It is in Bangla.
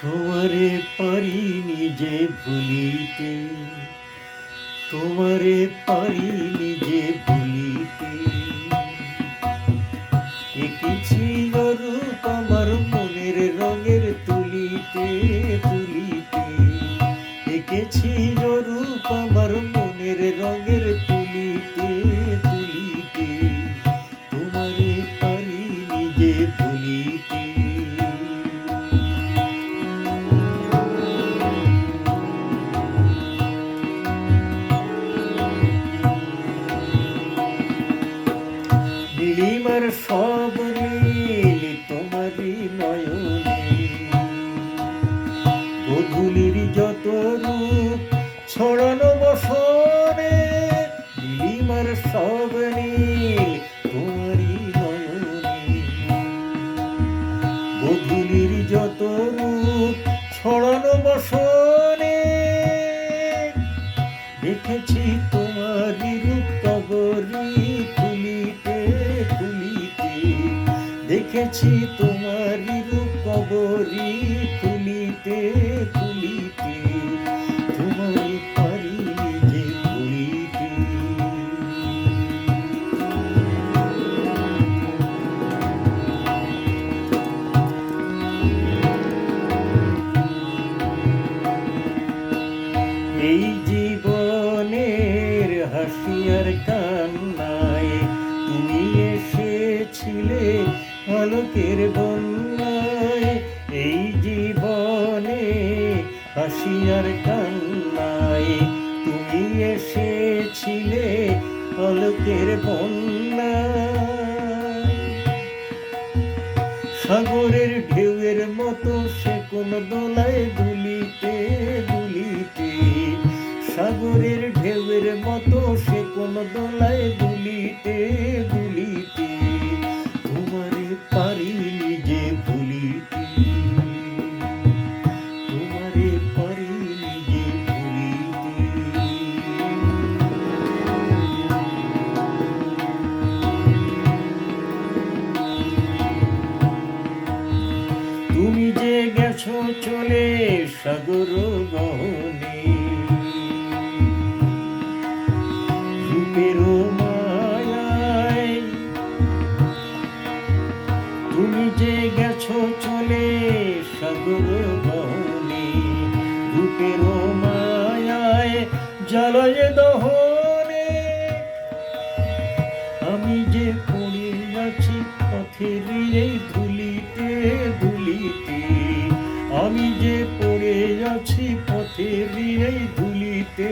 তোমারে পারিনি যে ভুলিতে, তোমারে পারিনি যে ভুলিতে। এঁকেছিল রূপ আমার মনের রঙের তুলিতে তুলিতে। এঁকেছিল রূপ আমার মনের রঙের তুলিতে তুলিতে। তোমারে পারিনি যে ভুলিতে। নীলিমার সব নীল তোমারই নয়নে, গোধূলির যত রূপ ছড়ানো বসনে। নীলিমার সব নীল তোমারই নয়নে, গোধূলির যত রূপ ছড়ানো বসনে। দেখেছি তোমারই রূপ কবরী খুলিতে খুলিতে। দেখেছি তোমারই রূপ কবরী খুলিতে খুলিতে। তোমায় পারিনি যে ভুলিতে। এই জীবনের হাসি আর কান্নায় তুমি এসেছিলে আলোকের বন্যায়। এই জীবনে হাসি আর কান্নায় তুমি এসেছিলে আলোকের বন্যায়। সাগরের ঢেউয়ের মতো সে কোন দোলায় দুলিতে দুলিতে। সাগরের ঢেউয়ের মতো সে কোন দোলায় দুলিতে দুলিতে। তোমারে পারিনি যে ভুলিতে। তোমারে পারিনি যে ভুলিতে। তুমি যে গেছো চলে সাগর গহনে, রূপের মায়ায়। তুমি যে গেছো চলে সাগর গহনে, রূপের মায়ায় জ্বালায় দহনে। আমি যে পড়ে আছি পথের এই ধুলিতে ধুলিতে। আমি যে পড়ে আছি পথের এই ধুলিতে